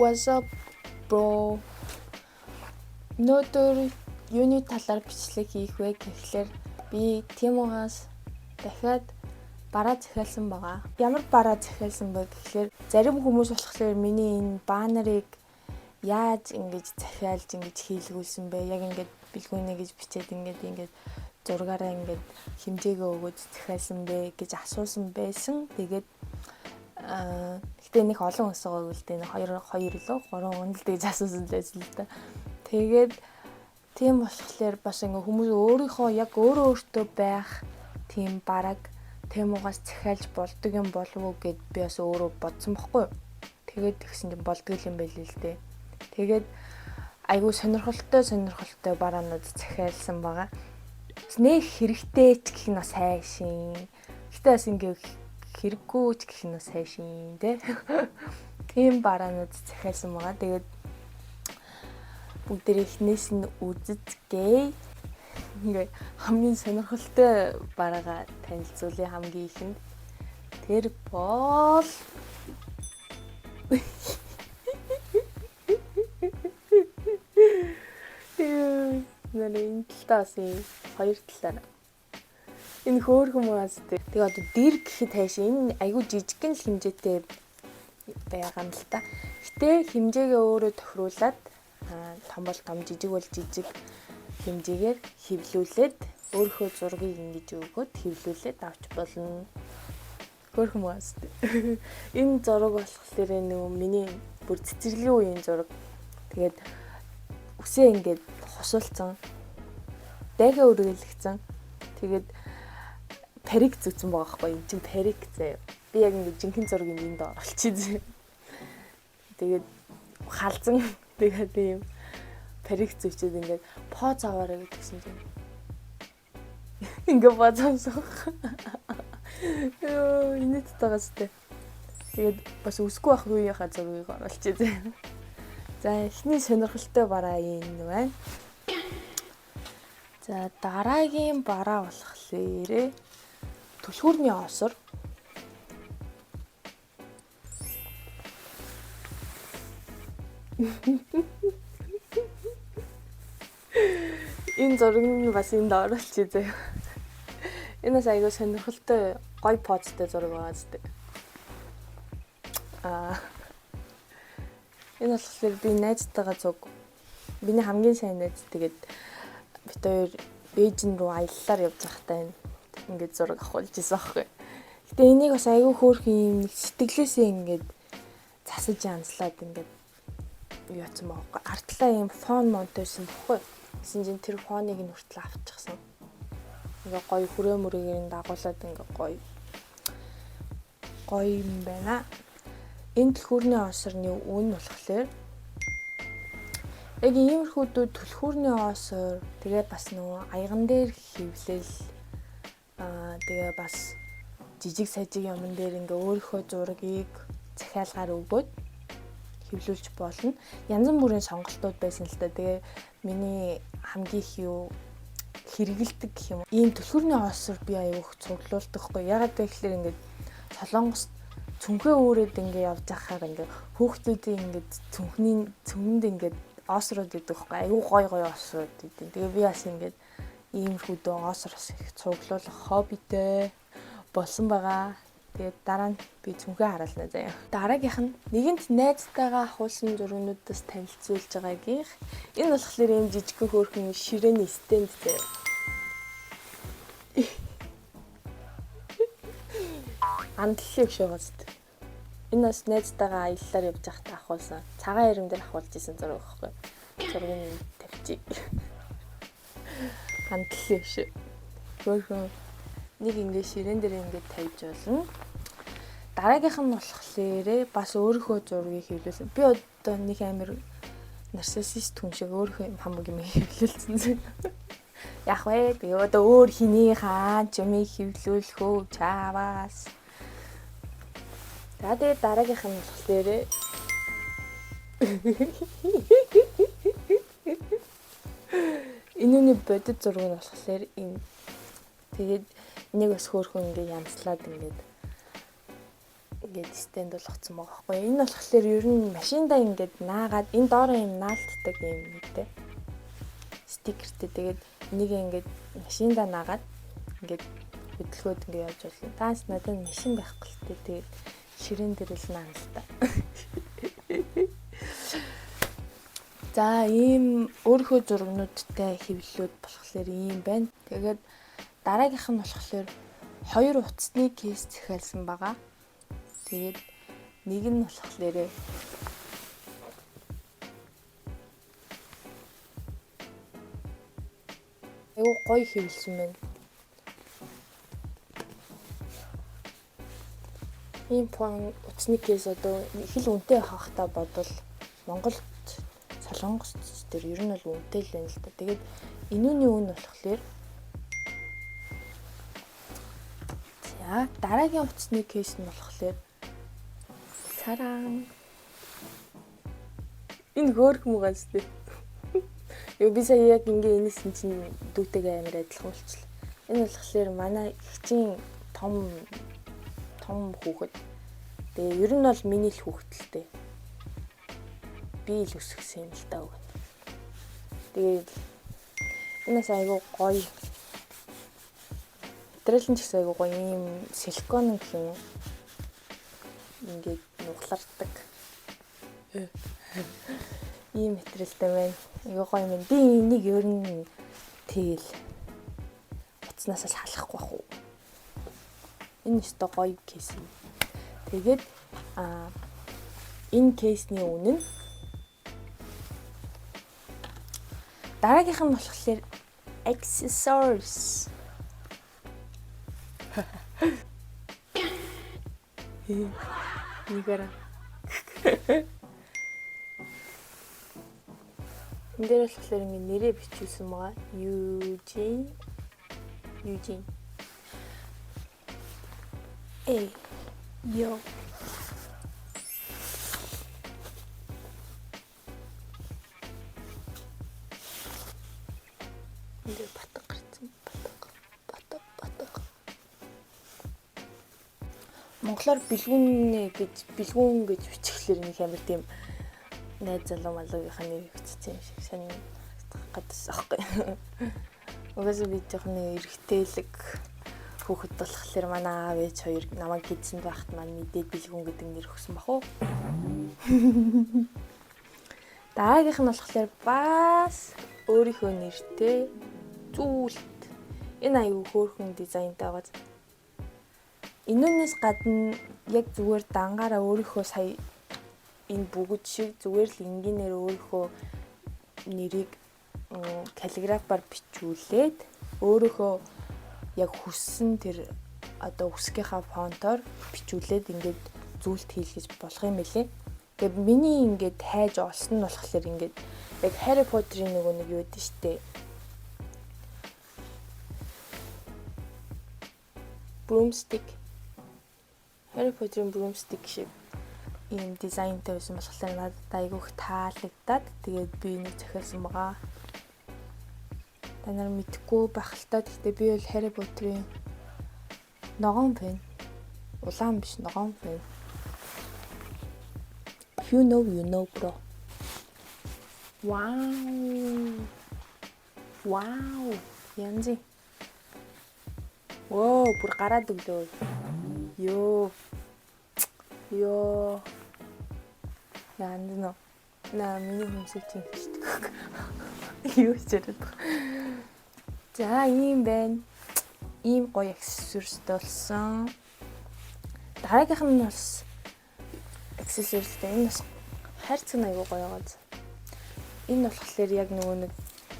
What's up, bro? Өнөөдөр юуны талаар бичлэг хийх вэ гэхлээр би Тимогоос дахиад бараа захиалсан байгаа. Ямар бараа захиалсан бэ гэхлээр зарим хүмүүс болохоор миний энэ банерыг яаж ингэж захиалж ингэж хийлгүүлсэн бэ? Яг ингэж бэлгүүнэ гэж бичээд ингэж зургаараа ингэж хэмжээгээ өгөөд захиалсан бэ гэж асуусан байсан. Тэгээд гэтээ нэг олон өсөөгөө л дээ 2 лөө 3 үнэлт гэж асуусан байсан л да. Тэгээд тийм болохоор бас ингээ хүмүүс өөрийнхөө яг өөртөө байх тийм бараг Тимогоос захиалж болдог юм болов уу гэд би бас өөрөө бодсон бохгүй. Тэгээд тэгсэн чинь болдго юм байл л дээ. Тэгээд айгүй сонирхолтой бараанууд захиалсан байгаа. Нэг хэрэгтэй ч гэх нь бас хайшин. Гэтэ бас ингээ хэрэггүй ч гэх нь бас хайшин тий. Тийм бараанууд захиалсан байгаа. Тэгээд бүгдээ эхнээс нь үзэцгээе. Ингээ хамгийн сонирхолтой бараагаа танилцуулъя хамгийн ихэнд. Тэр бол энэ талаас хоёр талаар энэ хөөрхөн маас тэгээ одоо дэр гэхэд хайшаа энэ айгүй жижигхэн л хэмжээтэй байгаа юм л та. Гэтэ хэмжээгээ өөрөө тохируулаад том бол том жижиг бол жижиг хэмжээгээр хэвлүүлээд өөрийнхөө зургийг ингэж өгөөд хэвлүүлээд авч болно. Хөөрхөн маас. Энэ зураг болохоор нөгөө миний бүр цэцэрлэгийн үеийн зураг. Тэгээд үсээ ингэж хосуулсан. Дахиад үргэлжлэгцэн. Тэгээд парик зүтсэн байгаа байхгүй юм чинь парик заяа. Би яг ингэ жинхэнэ зургийг энд оруулчихъя. Тэгээд халзан тэгээд ийм парик зүчээд ингээд поз аваарай гэдгсэн чинь. Ингээ бацамсах. Ёо, инээд тагастай. Тэгээд бас үсгүй ах үеийнхаа зургийг оруулчихъя. За, эхний сонирхолтой бараа энэ байна. За, дараагийн бараа болохоор түлхүүрний осор. Энэ зургийг нь бас энд оруулчихъя заяа. Энэ бас айгүй сонирхолтой гоё позтой зураг байгаа зү. Энэ болохоор би найзтайгаа зуг. Биний хамгийн сайн найз тэгээд бид хоёр Бээжин рүү аяллаар явж байхдаа ингээд зураг авахулж ирсэн аахгүй. Гэтэ энийг бас айгүй хөөрхөн юм сэтгэлээсээ ингээд засаж янзлаад ингээд юу яцсан байхгүй. Артлаа юм фон монтажсан байхгүй. Гэсэн чинь тэр фоныг нь хүртэл авчихсан. Ингээ гоё хүрээ мөрөгийн дагуулад ингээ гоё юм байна. Энэ түлхүүрний осорны үн болохоор яг иймэрхүү түлхүүрний осор тэгээ бас нөгөө аяган дээр хөвлөл тэгээ бас жижиг сажиг юмн дээр ингээ өөрийнхөө зургийг захиалгаар өгөөд хэвлүүлж болно. Янз бүрийн сонголтууд байсан л да. Тэгээ миний хамгийн их юу хэрэгэлдэг гэх юм. Ийм түлхүүрний осор би аяух цуглуулдаггүй. Ягаад гэвэл ингээд Солонгос цүнхээ өөрөөд ингээд явж байхаар ингээд хүүхдүүдийн ингээд цүнхэнд ингээд осрууд идэг байхгүй. Аяух гоё осрууд идэг. Тэгээ би бас ингээд иймэрхүү осор их цуглуулах хоббитэй болсон байгаа. Тэгээд дараа нь би цүнхээ харуулна заяа. Дараагийнх нь нэгэнт найзтайгаа ахуулсан зургуудаас танилцуулж байгаагийн энэ болохоор юм жижигхэн хөөрхөн ширээний стенд заяа. Андлыг шуугаас. Энэ бас найзтайгаа аяллаар явж байхдаа ахуулсан. Цагаан ирэм дээр ахуулж исэн зураг байхгүй. Зургийг тавьчих. Андлыг шүү. Хөөрхөн нэг ингэ ширээн дээр ингэ тавьж болно. Дараагийнх нь болохоор бас өөрийнхөө зургийг хэвлүүлсэн. Би одоо нэг амир нарциссист хүн шиг өөрийнхөө хамаг юм хэвлүүлсэн. Яг вэ? Би одоо өөр хиний хаан ч юм хэвлүүлэх үү чааваас. За тэгээд дараагийнх нь болохоор энэний бодит зураг нь болохоор энэ. Тэгээд энийг бас хөөрхөн ингэ янзлаад ингээд ингээд стенд болгоцсон байгаа байхгүй. Энэ болохоор ер нь машиндаа ингээд наагаад энэ доороо юм наалтдаг юм нэгтэй. Стикертэй. Тэгээд энийг ингээд машиндаа наагаад ингээд хөдөлгөөд ингээд явж болно. Таас надад машин байхгүй л тээ. Тэгээд ширээн дээр л наана л та. За ийм өөрийнхөө зургнуудтай хэвлэлүүд болохоор ийм байна. Тэгээд дараагийнх нь болохоор 2 утасны кейс захиалсан байгаа. Тэгээд нэг нь болохоор айгу гоё хэвлэлсэн байна. Ийм утасны кейс одоо их л үнэтэй хавахтаа бодвол Монголд Солонгост дээр ер нь бол үнэтэй л байна л да. Тэгээд энүүний үн болохоор за дараагийн утасны кейс нь болохоор царан энэ хөөрхөн муугаас дээ. Юу би сая яг ингээ энэсэн чинь дүүтэйгээ амар адилхан болчихлоо. Энэ болохоор манай ихчийн том хүүхэд. Тэгээ ер нь бол миний л хүүхэдэлтэй. Би л өсгсөн юм л даа үг. Тэгээд энэс айгу гоё. Материал нь ч гэсэн айгу гоё юм силикон гэх юм. Ингээд нуглардаг. Ийм материалтай байна. Айгу гоё юм. Би энийг ер нь тэгэл утаснаас л халахгүй бах уу. Энэ ч гоё кейс юм. Тэгээд энэ кейсний үнэ нь дараагийнх нь болохоор accessories. Нигара. Энэ дээр болохоор ингэ нэрээ бичүүлсэн байгаа. Eugene. Yo. Энд батг гарсан. Батг. Монголоор бэлгүүн гэж бичихлээр нэг амар тийм найз залуу малуугийнхаа нэр бичсэн юм шиг санагдах гадсан аахгүй. Угаасаа би жоохон эргэтэлэг хүүхэд болохоор манай аав ээж хоёр намайг гидсэнд байхад маань мэдээд бэлгүүн гэдэг нэр өгсөн бах уу. Дараагийнх нь болохоор бас өөрийнхөө нэртэй зүйлт. Энэ аюу хөөрхөн дизайнтай байгаа. Энүүнээс гадна яг зүгээр дангаараа өөрийнхөө сая энэ бүгд шиг зүгээр л энгийнээр өөрийнхөө нэрийг каллиграфаар бичүүлээд өөрийнхөө яг хүссэн тэр одоо үсгийнхаа фонтоор бичүүлээд ингээд зүйлт хийлгэж болох юм билээ. Тэгээ миний ингээд хайж олсон нь болохоор ингээд яг Harry Potter-ийн нэг юу гэдэг штэ. Broomstick. Harry Potter-ийн broomstick шиг ийм дизайнтай байсан болохоор надад айгүйх таалагдаад тэгээд би нэг захиалсан байгаа. Та нар мэдхгүй байх л та. Гэхдээ би бол Harry Potter-ийн ногоон фэн. Улаан биш ногоон фэн. You know bro. Wow. Янзи. Бүр гараад өглөө. Ёо. Яандно. Миний хүмүүсийг тийм хийдэг. Юу ч яриад байгаа. За ийм байна. Ийм гоё аксессуарстай болсон. Дараагийнх нь бас аксессуарстай. Энэ бас хайрцаг аягүй гоё байгаа. Энэ болохоор яг нөгөө нэг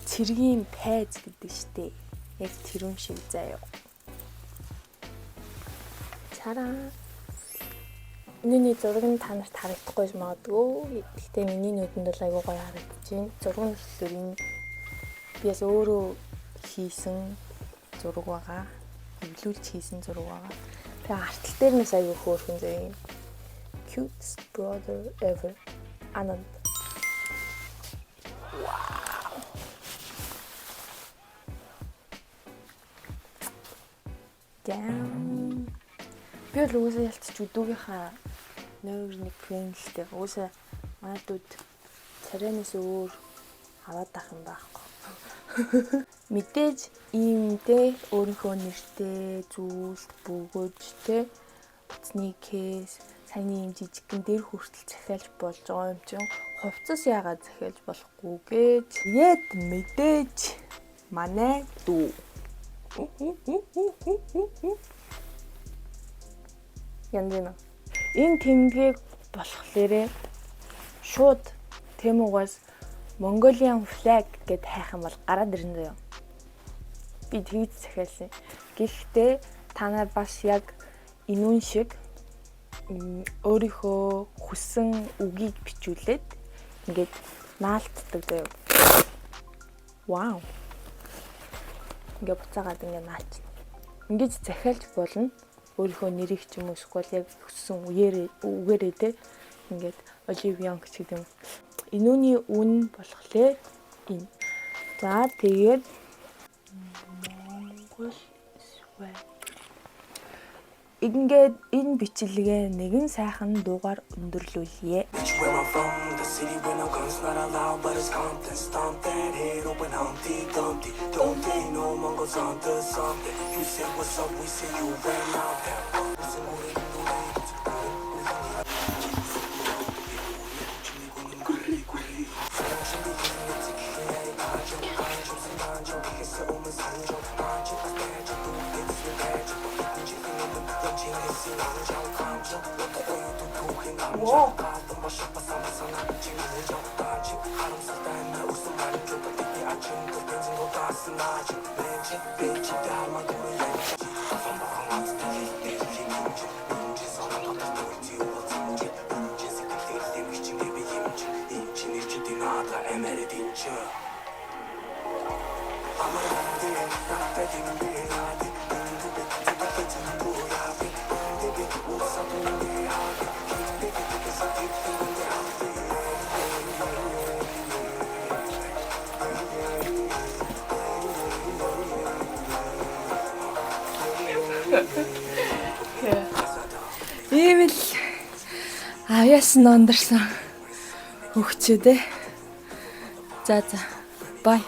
цэргийн тайз гэдэг штеп. Яг тэр юм шиг заяа. Цараа. Миний зураг нь та нарт харагдахгүй магадгүй. Гэхдээ миний нүдэнд бол аягүй гоё харагдаж байна. Зураг нь болохоор энэ биас өөрөө хийсэн зураг байгаа. Эвлүүлж хийсэн зураг байгаа. Тэгээ артал дээр нь аягүй хөөрхөн заяа. Cutest brother ever. Anand. Wow. Damn. Би л үгүйсээ ялцчих өдөгийнхаа нойр нэг пенэлтэй. Үгүйсээ манай дүүд царайнаас өөр аваад ах юм байхгүй. Мэдээж иймтэй өөрийнхөө нэртэй зүйлс бөгөөж те утасны кейс саяны юм жижигхэн дээр хүртэл захиалж болж байгаа юм чинь хувцас яагаад захиалж болохгүй гэж яд мэдээж манай дүү. Яндина. Энэ тэмдгийг болохлээрээ шууд Тэмүгээс Mongolian flag гэд хайх юм бол гараад ирнэ заяа. Би тэгж захиалсан. Гэхдээ та нар бас яг инүүн шиг өөрийнхөө хүссэн үгийг бичүүлээд ингээд наалтдаг заяа. Вау. Ингээд буцаагаад ингээд наалчна. Ингээд захиалж болно. Өөрийнхөө нэрийг ч юм уу эсвэл яг хүссэн үгээрээ те ингээд Оливиан гэдэг юм. Инүүний үн болохлээр энэ. За тэгээд Монгол swag. Ингээд энэ бичлэгээ нэгэн сайхан дуугаар өндөрлүүлье. Wow. Ийм л авьяас нондарсан хөгчөө дээ. За бай.